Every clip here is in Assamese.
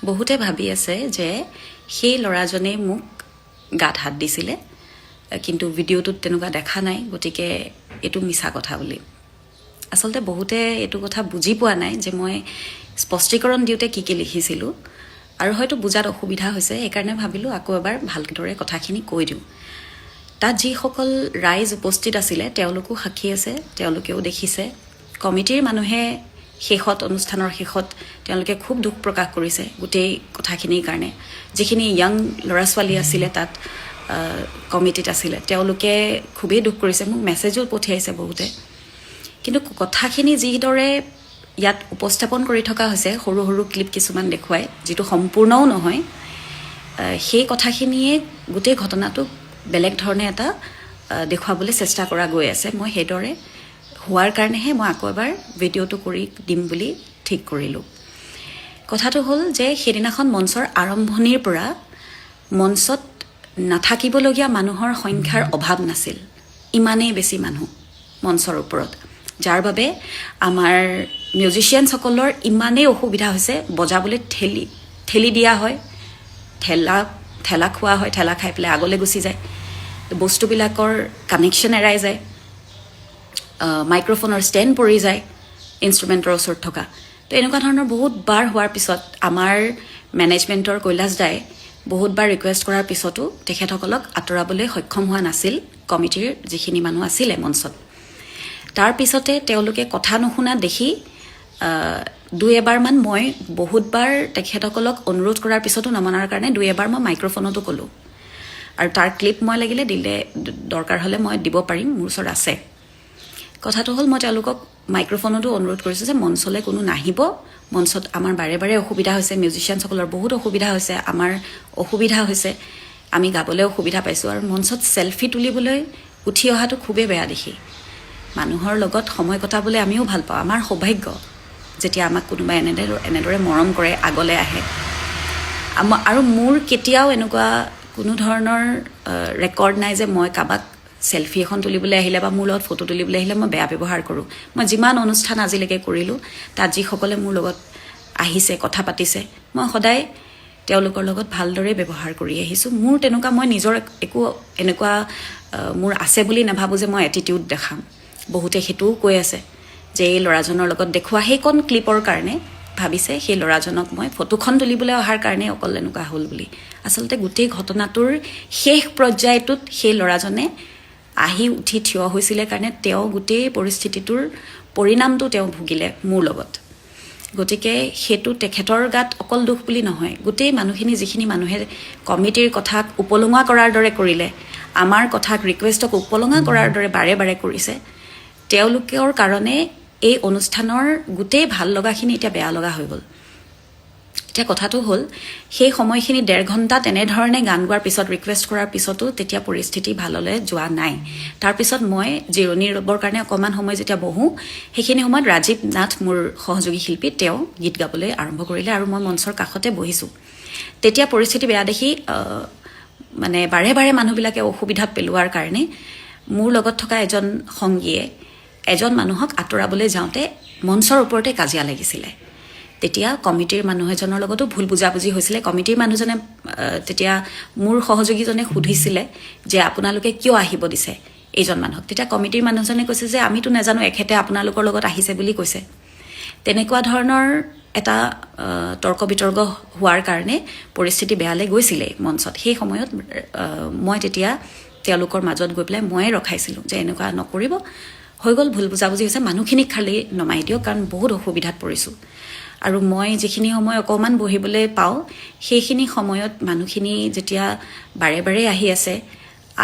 বহুতে ভাবি আছে যে সেই ল'ৰাজনে মোক গাত হাত দিছিলে, কিন্তু ভিডিঅ'টোত তেনেকুৱা দেখা নাই, গতিকে এইটো মিছা কথা বুলি। আচলতে বহুতে এইটো কথা বুজি পোৱা নাই যে মই স্পষ্টীকৰণ দিওঁতে কি কি লিখিছিলোঁ, আৰু হয়তো বুজাত অসুবিধা হৈছে, সেইকাৰণে ভাবিলোঁ আকৌ এবাৰ ভালদৰে কথাখিনি কৈ দিওঁ। তাত যিসকল ৰাইজ উপস্থিত আছিলে তেওঁলোকো সাক্ষী আছে, তেওঁলোকেও দেখিছে। কমিটিৰ মানুহে অনুষ্ঠানৰ শেষত তেওঁলোকে খুব দুখ প্ৰকাশ কৰিছে গোটেই কথাখিনিৰ কাৰণে। যিখিনি য়াং ল'ৰা ছোৱালী আছিলে তাত কমিটিত আছিলে, তেওঁলোকে খুবেই দুখ কৰিছে, মোক মেছেজো পঠিয়াইছে বহুতে। কিন্তু কথাখিনি যিদৰে ইয়াত উপস্থাপন কৰি থকা হৈছে, সৰু সৰু ক্লিপ কিছুমান দেখুৱাই, যিটো সম্পূৰ্ণও নহয়, সেই কথাখিনিয়ে গোটেই ঘটনাটোক বেলেগ ধৰণে এটা দেখুৱাবলৈ চেষ্টা কৰা গৈ আছে। মই সেইদৰে হোৱাৰ কাৰণেহে মই আকৌ এবাৰ ভিডিঅ'টো কৰি দিম বুলি ঠিক কৰিলোঁ। কথাটো হ'ল যে সেইদিনাখন মঞ্চৰ আৰম্ভণিৰ পৰা মঞ্চত নাথাকিবলগীয়া মানুহৰ সংখ্যাৰ অভাৱ নাছিল, ইমানেই বেছি মানুহ মঞ্চৰ ওপৰত, যাৰ বাবে আমাৰ মিউজিচিয়ানসকলৰ ইমানেই অসুবিধা হৈছে। বজাবলৈ ঠেলি দিয়া হয়, ঠেলা খোৱা হয়, ঠেলা খাই পেলাই আগলৈ গুচি যায়, বস্তুবিলাকৰ কানেকশ্যন এৰাই যায়, মাইক্ৰফোনৰ ষ্টেণ্ড পৰি যায় ইনষ্ট্ৰুমেণ্টৰ ওচৰত থকা। তো এনেকুৱা ধৰণৰ বহুত বাৰ হোৱাৰ পিছত আমাৰ মেনেজমেণ্টৰ কৈলাশ দাই বহুতবাৰ ৰিকুৱেষ্ট কৰাৰ পিছতো তেখেতসকলক আঁতৰাবলৈ সক্ষম হোৱা নাছিল কমিটিৰ যিখিনি মানুহ আছিলে মঞ্চত। তাৰ পিছতে তেওঁলোকে কথা নুশুনা দেখি দুই এবাৰমান মই বহুতবাৰ তেখেতসকলক অনুৰোধ কৰাৰ পিছতো নমনাৰ কাৰণে দুই এবাৰ মই মাইক্ৰফোনতো ক'লোঁ, আৰু তাৰ ক্লিপ মই লাগিলে দৰকাৰ হ'লে মই দিব পাৰিম, মোৰ ওচৰত আছে। কথাটো হ'ল মই তেওঁলোকক মাইক্ৰফোনতো অনুৰোধ কৰিছোঁ যে মঞ্চলৈ কোনো নাহিব, মঞ্চত আমাৰ বাৰে বাৰে অসুবিধা হৈছে, মিউজিচিয়ানসকলৰ বহুত অসুবিধা হৈছে, আমাৰ অসুবিধা হৈছে, আমি গাবলৈ অসুবিধা পাইছোঁ, আৰু মঞ্চত চেলফি তুলিবলৈ উঠি অহাটো খুবেই বেয়া দেখি। মানুহৰ লগত সময় কটাবলৈ আমিও ভাল পাওঁ, আমাৰ সৌভাগ্য যেতিয়া আমাক কোনোবাই এনেদৰে মৰম কৰে, আগলৈ আহে। আৰু মোৰ কেতিয়াও এনেকুৱা কোনো ধৰণৰ ৰেকৰ্ড নাই যে মই কাৰোবাক চেলফি এখন তুলিবলৈ আহিলে বা মোৰ লগত ফটো তুলিবলৈ আহিলে মই বেয়া ব্যৱহাৰ কৰোঁ। মই যিমান অনুষ্ঠান আজিলৈকে কৰিলোঁ, তাত যিসকলে মোৰ লগত আহিছে, কথা পাতিছে, মই সদায় তেওঁলোকৰ লগত ভালদৰে ব্যৱহাৰ কৰি আহিছোঁ। মোৰ তেনেকুৱা মই নিজৰ একো এনেকুৱা মোৰ আছে বুলি নাভাবোঁ যে মই এটিটিউড দেখাম। বহুতে সেইটোও কৈ আছে যে এই ল'ৰাজনৰ লগত দেখুওৱা সেইকণ ক্লিপৰ কাৰণে ভাবিছে সেই ল'ৰাজনক মই ফটোখন তুলিবলৈ অহাৰ কাৰণে অকল এনেকুৱা হ'ল বুলি। আচলতে গোটেই ঘটনাটোৰ শেষ পৰ্যায়টোত সেই ল'ৰাজনে আহি উঠি থিয় হৈছিলে কাৰণে তেওঁ গোটেই পৰিস্থিতিটোৰ পৰিণামটো তেওঁ ভুগিলে মোৰ লগত। গতিকে সেইটো তেখেতৰ গাত অকল দুখ বুলি নহয়, গোটেই মানুহখিনি যিখিনি মানুহে কমিটিৰ কথাক উপলুঙা কৰাৰ দৰে কৰিলে, আমাৰ কথাক ৰিকুৱেষ্টক উপলুঙা কৰাৰ দৰে বাৰে বাৰে কৰিছে, তেওঁলোকৰ কাৰণে এই অনুষ্ঠানৰ গোটেই ভাল লগাখিনি এতিয়া বেয়া লগা হৈ গ'ল। এতিয়া কথাটো হ'ল সেই সময়খিনি 1.5 ঘণ্টা তেনেধৰণে গান গোৱাৰ পিছত, ৰিকুৱেষ্ট কৰাৰ পিছতো তেতিয়া পৰিস্থিতি ভাললৈ যোৱা নাই। তাৰপিছত মই জিৰণি ল'বৰ কাৰণে অকণমান সময় যেতিয়া বহোঁ, সেইখিনি সময়ত ৰাজীৱ নাথ, মোৰ সহযোগী শিল্পী, তেওঁ গীত গাবলৈ আৰম্ভ কৰিলে আৰু মই মঞ্চৰ কাষতে বহিছোঁ। তেতিয়া পৰিস্থিতি বেয়া দেখি মানে বাৰে বাৰে মানুহবিলাকে অসুবিধাত পেলোৱাৰ কাৰণে মোৰ লগত থকা এজন সংগীয়ে এজন মানুহক আঁতৰাবলৈ যাওঁতে মঞ্চৰ ওপৰতে কাজিয়া লাগিছিলে। তেতিয়া কমিটিৰ মানুহ এজনৰ লগতো ভুল বুজাবুজি হৈছিলে। কমিটিৰ মানুহজনে তেতিয়া মোৰ সহযোগীজনে সুধিছিলে যে আপোনালোকে কিয় আহিব দিছে এইজন মানুহক। তেতিয়া কমিটিৰ মানুহজনে কৈছে যে আমিতো নাজানো, এখেতে আপোনালোকৰ লগত আহিছে বুলি কৈছে। তেনেকুৱা ধৰণৰ এটা তৰ্ক বিতৰ্ক হোৱাৰ কাৰণে পৰিস্থিতি বেয়ালৈ গৈছিলে মঞ্চত। সেই সময়ত মই তেতিয়া তেওঁলোকৰ মাজত গৈ পেলাই ময়ে ৰখাইছিলোঁ যে এনেকুৱা নকৰিব, হৈ গ'ল, ভুল বুজাবুজি হৈছে, মানুহখিনিক খালি নমাই দিয়ক, কাৰণ বহুত অসুবিধাত পৰিছোঁ। আৰু মই যিখিনি সময় অকণমান বহিবলৈ পাওঁ, সেইখিনি সময়ত মানুহখিনি যেতিয়া বাৰে বাৰে আহি আছে,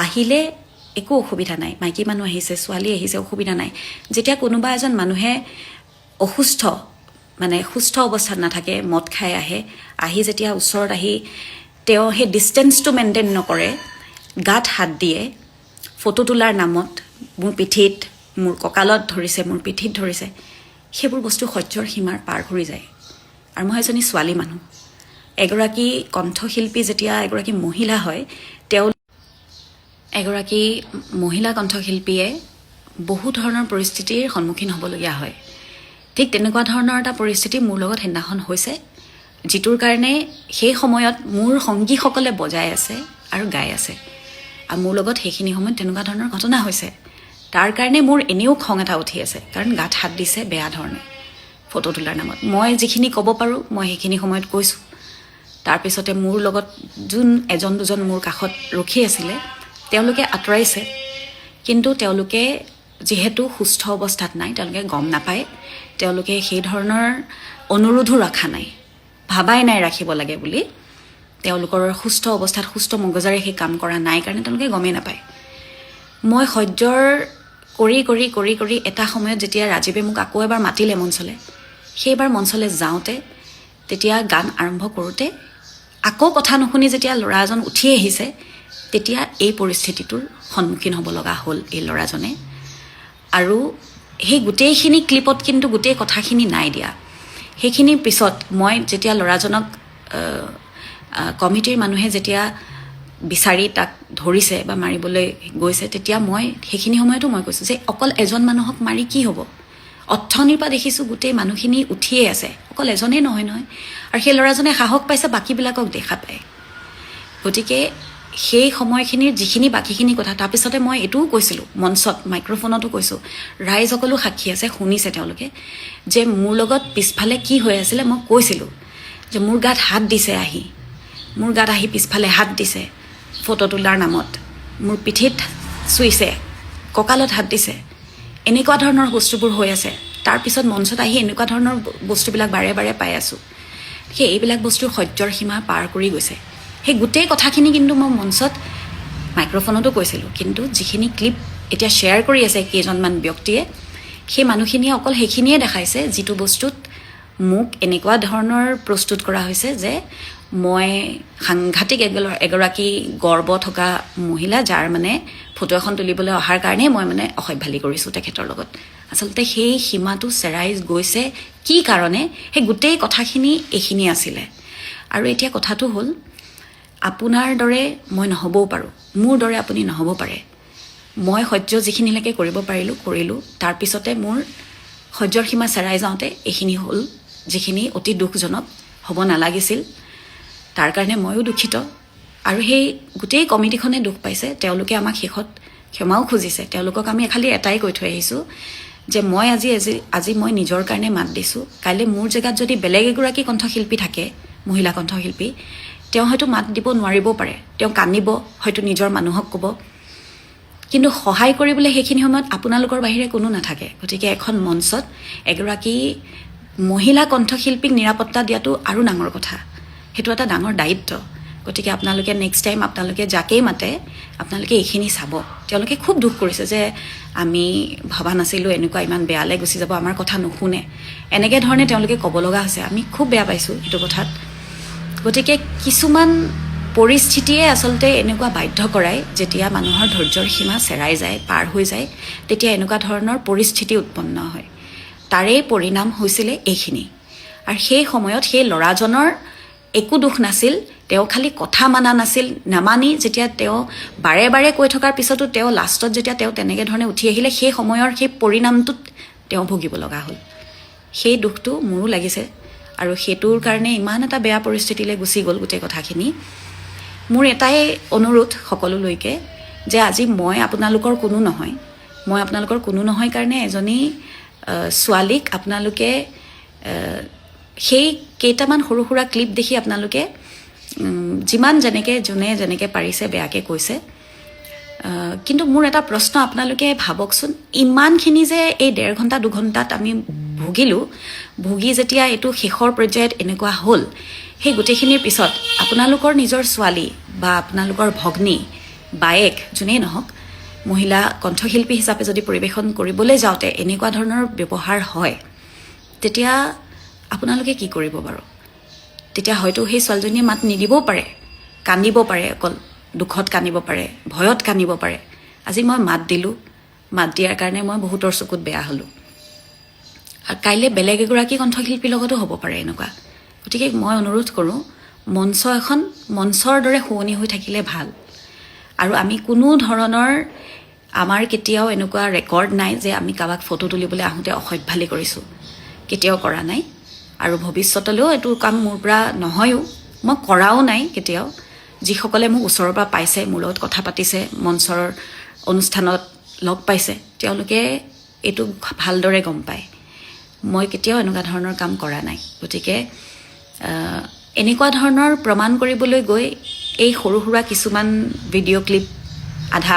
আহিলে একো অসুবিধা নাই, মাইকী মানুহ আহিছে, ছোৱালী আহিছে, অসুবিধা নাই। যেতিয়া কোনোবা এজন মানুহে অসুস্থ, মানে সুস্থ অৱস্থাত নাথাকে, মদ খাই আহি যেতিয়া ওচৰত আহি তেওঁ সেই ডিষ্টেঞ্চটো মেইনটেইন নকৰে, গাত হাত দিয়ে, ফটো তোলাৰ নামত মোৰ পিঠিত, মোৰ কঁকালত ধৰিছে, মোৰ পিঠিত ধৰিছে, সেইবোৰ বস্তু সহ্যৰ সীমাৰ পাৰ কৰি যায়। আৰু মই এজনী ছোৱালী মানুহ, এগৰাকী কণ্ঠশিল্পী যেতিয়া এগৰাকী মহিলা হয়, এগৰাকী মহিলা কণ্ঠশিল্পীয়ে বহু ধৰণৰ পৰিস্থিতিৰ সন্মুখীন হ'বলগীয়া হয়। ঠিক তেনেকুৱা ধৰণৰ এটা পৰিস্থিতি মোৰ লগত সেইদিনাখন হৈছে। যিটোৰ কাৰণে সেই সময়ত মোৰ সংগীসকলে বজাই আছে আৰু গাই আছে আৰু মোৰ লগত সেইখিনি সময়ত তেনেকুৱা ধৰণৰ ঘটনা হৈছে তাৰ কাৰণে মোৰ এনেও খং এটা উঠি আছে কাৰণ গাত হাত দিছে বেয়া ধৰণে ফটো তোলাৰ নামত মই যিখিনি ক'ব পাৰোঁ মই সেইখিনি সময়ত কৈছোঁ তাৰপিছতে মোৰ লগত যোন এজন দুজন মোৰ কাষত ৰখি আছিলে তেওঁলোকে আঁতৰাইছে কিন্তু তেওঁলোকে যিহেতু সুস্থ অৱস্থাত নাই তেওঁলোকে গম নাপায় তেওঁলোকে সেই ধৰণৰ অনুৰোধো ৰখা নাই ভাবাই নাই ৰাখিব লাগে বুলি তেওঁলোকৰ সুস্থ অৱস্থাত সুস্থ মগজৰে সেই কাম কৰা নাই কাৰণে তেওঁলোকে গমেই নাপায় মই সহ্যৰ কৰি কৰি কৰি কৰি এটা সময়ত যেতিয়া ৰাজীৱে মোক আকৌ এবাৰ মাতিলে মঞ্চলে সেইবাৰ মঞ্চলে যাওঁতে তেতিয়া গান আৰম্ভ কৰোঁতে আকৌ কথা নুশুনি যেতিয়া ল'ৰা এজন উঠি আহিছে তেতিয়া এই পৰিস্থিতিটোৰ সন্মুখীন হ'ব লগা হ'ল এই ল'ৰাজনে আৰু সেই গোটেইখিনি ক্লিপত কিন্তু গোটেই কথাখিনি নাই দিয়া সেইখিনিৰ পিছত মই যেতিয়া ল'ৰাজনক কমিটিৰ মানুহে যেতিয়া বিচাৰি তাক ধৰিছে বা মাৰিবলৈ গৈছে তেতিয়া মই সেইখিনি সময়তো মই কৈছোঁ যে অকল এজন মানুহক মাৰি কি হ'ব অথনিৰ পৰা দেখিছোঁ গোটেই মানুহখিনি উঠিয়ে আছে অকল এজনেই নহয় আৰু সেই ল'ৰাজনে সাহস পাইছে বাকীবিলাকক দেখা পায় গতিকে সেই সময়খিনিৰ যিখিনি বাকীখিনি কথা তাৰপিছতে মই এইটোও কৈছিলোঁ মঞ্চত মাইক্ৰফোনতো কৈছোঁ ৰাইজসকলো সাক্ষী আছে শুনিছে তেওঁলোকে যে মোৰ লগত পিছফালে কি হৈ আছিলে মই কৈছিলোঁ যে মোৰ গাত হাত দিছে মোৰ গাত আহি পিছফালে হাত দিছে ফটো তোলাৰ নামত মোৰ পিঠিত চুইছে কঁকালত হাত দিছে এনেকুৱা ধৰণৰ বস্তুবোৰ হৈ আছে তাৰপিছত মঞ্চত আহি এনেকুৱা ধৰণৰ বস্তুবিলাক বাৰে বাৰে পাই আছোঁ সেই এইবিলাক বস্তুৰ সহ্যৰ সীমা পাৰ কৰি গৈছে সেই গোটেই কথাখিনি কিন্তু মই মঞ্চত মাইক্ৰফোনতো কৈছিলোঁ কিন্তু যিখিনি ক্লিপ এতিয়া শ্বেয়াৰ কৰি আছে কেইজনমান ব্যক্তিয়ে সেই মানুহখিনিয়ে অকল সেইখিনিয়ে দেখাইছে যিটো বস্তুত মোক এনেকুৱা ধৰণৰ প্ৰস্তুত কৰা হৈছে যে মই সাংঘাতিক এগৰাকী গৰ্ব থকা মহিলা যাৰ মানে ফটো এখন তুলিবলৈ অহাৰ কাৰণে মই মানে অসভ্যালি কৰিছোঁ তেখেতৰ লগত আচলতে সেই সীমাটো চেৰাই গৈছে কি কাৰণে সেই গোটেই কথাখিনি এইখিনি আছিলে আৰু এতিয়া কথাটো হ'ল আপোনাৰ দৰে মই নহ'বও পাৰোঁ মোৰ দৰে আপুনি নহ'ব পাৰে মই সহ্য যিখিনিলৈকে কৰিব কৰিলোঁ তাৰপিছতে মোৰ সহ্যৰ সীমা চেৰাই যাওঁতে এইখিনি হ'ল যিখিনি অতি দুখজনক হ'ব নালাগিছিল তাৰ কাৰণে ময়ো দুখিত আৰু সেই গোটেই কমিটিখনে দুখ পাইছে তেওঁলোকে আমাক শেষত ক্ষমাও খুজিছে তেওঁলোকক আমি খালি এটাই কৈ থৈ আহিছোঁ যে মই আজি মই নিজৰ কাৰণে মাত দিছোঁ কাইলৈ মোৰ জেগাত যদি বেলেগ এগৰাকী কণ্ঠশিল্পী থাকে মহিলা কণ্ঠশিল্পী তেওঁ হয়তো মাত দিব নোৱাৰিবও পাৰে তেওঁ কান্দিব হয়তো নিজৰ মানুহক ক'ব কিন্তু সহায় কৰিবলৈ সেইখিনি সময়ত আপোনালোকৰ বাহিৰে কোনো নাথাকে গতিকে এখন মঞ্চত এগৰাকী মহিলা কণ্ঠশিল্পীক নিৰাপত্তা দিয়াটো আৰু ডাঙৰ কথা সেইটো এটা ডাঙৰ দায়িত্ব গতিকে আপোনালোকে নেক্সট টাইম আপোনালোকে যাকেই মাতে আপোনালোকে এইখিনি চাব তেওঁলোকে খুব দুখ কৰিছে যে আমি ভবা নাছিলোঁ এনেকুৱা ইমান বেয়ালৈ গুচি যাব আমাৰ কথা নুশুনে এনেকৈ ধৰণে তেওঁলোকে ক'ব লগা হৈছে আমি খুব বেয়া পাইছোঁ এইটো কথাত গতিকে কিছুমান পৰিস্থিতিয়ে আচলতে এনেকুৱা বাধ্য কৰায় যেতিয়া মানুহৰ ধৈৰ্যৰ সীমা চেৰাই যায় পাৰ হৈ যায় তেতিয়া এনেকুৱা ধৰণৰ পৰিস্থিতি উৎপন্ন হয় তাৰে পৰিণাম হৈছিলে এইখিনি আৰু সেই সময়ত সেই ল'ৰাজনৰ একো দুখ নাছিল তেওঁ খালি কথা মানা নাছিল নামানি যেতিয়া তেওঁ বাৰে বাৰে কৈ থকাৰ পিছতো তেওঁ লাষ্টত যেতিয়া তেওঁ তেনেকৈ ধৰণে উঠি আহিলে সেই সময়ৰ সেই পৰিণামটোত তেওঁ ভুগিব লগা হ'ল সেই দুখটো মোৰো লাগিছে আৰু সেইটোৰ কাৰণে ইমান এটা বেয়া পৰিস্থিতিলৈ গুচি গ'ল গোটেই কথাখিনি মোৰ এটাই অনুৰোধ সকলোলৈকে যে আজি মই আপোনালোকৰ কোনো নহয় কাৰণে এজনী ছোৱালীক আপোনালোকে সেই কেইটামান সৰু সুৰা ক্লিপ দেখি আপোনালোকে যিমান যোনে যেনেকৈ পাৰিছে বেয়াকৈ কৈছে কিন্তু মোৰ এটা প্ৰশ্ন আপোনালোকে ভাবকচোন ইমানখিনি যে এই 1.5 ঘণ্টা 2 ঘণ্টাত আমি ভুগি যেতিয়া এইটো শেষৰ পৰ্যায়ত এনেকুৱা হ'ল সেই গোটেইখিনিৰ পিছত আপোনালোকৰ নিজৰ ছোৱালী বা আপোনালোকৰ ভগ্নী বায়েক যোনেই নহওক মহিলা কণ্ঠশিল্পী হিচাপে যদি পৰিৱেশন কৰিবলৈ যাওঁতে এনেকুৱা ধৰণৰ ব্যৱহাৰ হয় তেতিয়া আপোনালোকে কি কৰিব বাৰু তেতিয়া হয়তো সেই ছোৱালীজনীয়ে মাত নিদিবও পাৰে কান্দিব পাৰে অকল দুখত কান্দিব পাৰে ভয়ত কান্দিব পাৰে আজি মই মাত দিলোঁ মাত দিয়াৰ কাৰণে মই বহুতৰ চকুত বেয়া হ'লোঁ আৰু কাইলৈ বেলেগ এগৰাকী কণ্ঠশিল্পীৰ লগতো হ'ব পাৰে এনেকুৱা গতিকে মই অনুৰোধ কৰোঁ মঞ্চৰ দৰে শুৱনি হৈ থাকিলে ভাল আৰু আমি কোনো ধৰণৰ আমাৰ কেতিয়াও এনেকুৱা ৰেকৰ্ড নাই যে আমি কাৰোবাক ফটো তুলিবলৈ আহোঁতে অসভ্যালি কৰিছোঁ কেতিয়াও কৰা নাই আৰু ভৱিষ্যতলৈও এইটো কাম মোৰ পৰা নহয়ও, মই কৰাও নাই কেতিয়াও। যিসকলে মোক ওচৰৰ পৰা পাইছে, মোৰ লগত কথা পাতিছে, মঞ্চৰ অনুষ্ঠানত লগ পাইছে, তেওঁলোকে এইটো ভালদৰে গম পায় মই কেতিয়াও এনেকুৱা ধৰণৰ কাম কৰা নাই। গতিকে এনেকুৱা ধৰণৰ প্ৰমাণ কৰিবলৈ গৈ এই সৰু সুৰা কিছুমান ভিডিঅ' ক্লিপ আধা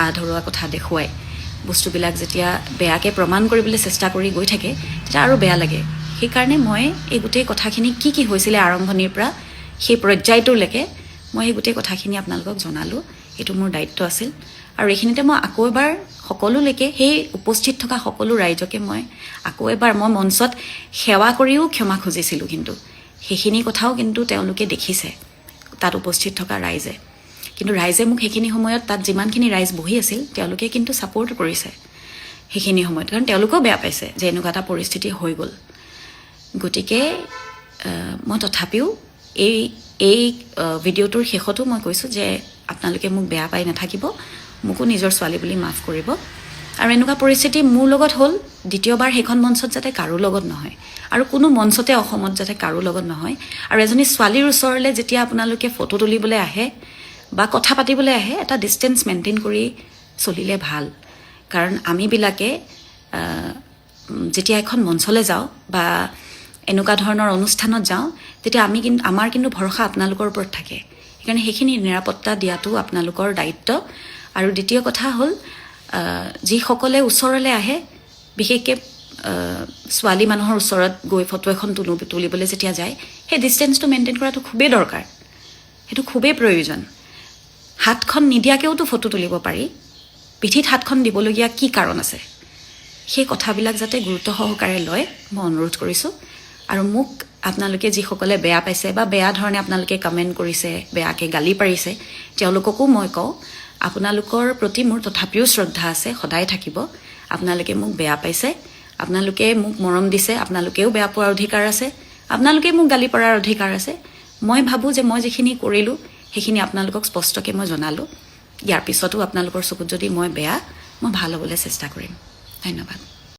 আধৰুৱা কথা দেখুৱাই বস্তুবিলাক যেতিয়া বেয়াকৈ প্ৰমাণ কৰিবলৈ চেষ্টা কৰি গৈ থাকে, তেতিয়া আৰু বেয়া লাগে। সেইকাৰণে মই এই গোটেই কথাখিনি কি হৈছিলে আৰম্ভণিৰ পৰা সেই পৰ্যায়টোলৈকে মই সেই গোটেই কথাখিনি আপোনালোকক জনালোঁ। এইটো মোৰ দায়িত্ব আছিল। আৰু এইখিনিতে মই আকৌ এবাৰ সকলোলৈকে, সেই উপস্থিত থকা সকলো ৰাইজকে মই আকৌ এবাৰ, মই মঞ্চত সেৱা কৰিও ক্ষমা খুজিছিলোঁ, কিন্তু সেইখিনি কথাও কিন্তু তেওঁলোকে দেখিছে তাত উপস্থিত থকা ৰাইজে। কিন্তু ৰাইজে মোক সেইখিনি সময়ত তাত যিমানখিনি ৰাইজ বহি আছিল, তেওঁলোকে কিন্তু ছাপোৰ্ট কৰিছে সেইখিনি সময়ত, কাৰণ তেওঁলোকেও বেয়া পাইছে যে এনেকুৱা এটা পৰিস্থিতি হৈ গ'ল। গতিকে মই তথাপিও এই ভিডিঅ'টোৰ শেষতো মই কৈছোঁ যে আপোনালোকে মোক বেয়া পাই নাথাকিব, মোকো নিজৰ ছোৱালী বুলি মাফ কৰিব। আৰু এনেকুৱা পৰিস্থিতি মোৰ লগত হ'ল, দ্বিতীয়বাৰ সেইখন মঞ্চত যাতে কাৰো লগত নহয়, আৰু কোনো মঞ্চতে অসমত যাতে কাৰো লগত নহয়। আৰু এজনী ছোৱালীৰ ওচৰলৈ যেতিয়া আপোনালোকে ফটো তুলিবলৈ আহে বা কথা পাতিবলৈ আহে, এটা ডিষ্টেঞ্চ মেইনটেইন কৰি চলিলে ভাল। কাৰণ আমিবিলাকে যেতিয়া এখন মঞ্চলৈ যাওঁ বা এনেকুৱা ধৰণৰ অনুষ্ঠানত যাওঁ, তেতিয়া আমাৰ কিন্তু ভৰসা আপোনালোকৰ ওপৰত থাকে। সেইকাৰণে সেইখিনি নিৰাপত্তা দিয়াটো আপোনালোকৰ দায়িত্ব। আৰু দ্বিতীয় কথা হ'ল, যিসকলে ওচৰলৈ আহে, বিশেষকৈ ছোৱালী মানুহৰ ওচৰত গৈ ফটো এখন তুলিবলৈ যেতিয়া যায়, সেই ডিষ্টেঞ্চটো মেইনটেইন কৰাটো খুবেই দৰকাৰ, সেইটো খুবেই প্ৰয়োজন। হাতখন নিদিয়াকৈওতো ফটো তুলিব পাৰি, পিঠিত হাতখন দিবলগীয়া কি কাৰণ আছে? সেই কথাবিলাক যাতে গুৰুত্ব সহকাৰে লয়, মই অনুৰোধ কৰিছোঁ। আৰু মোক আপোনালোকে যিসকলে বেয়া পাইছে বা বেয়া ধৰণে আপোনালোকে কমেণ্ট কৰিছে, বেয়াকৈ গালি পাৰিছে, তেওঁলোককো মই কওঁ, আপোনালোকৰ প্ৰতি মোৰ তথাপিও শ্ৰদ্ধা আছে, সদায় থাকিব। আপোনালোকে মোক বেয়া পাইছে, আপোনালোকে মোক মৰম দিছে, আপোনালোকেও বেয়া পোৱাৰ অধিকাৰ আছে, আপোনালোকে মোক গালি পৰাৰ অধিকাৰ আছে। মই ভাবোঁ যে মই যিখিনি কৰিলোঁ সেইখিনি আপোনালোকক স্পষ্টকৈ মই জনালোঁ। ইয়াৰ পিছতো আপোনালোকৰ চকুত যদি মই বেয়া, মই ভাল হ'বলৈ চেষ্টা কৰিম। ধন্যবাদ।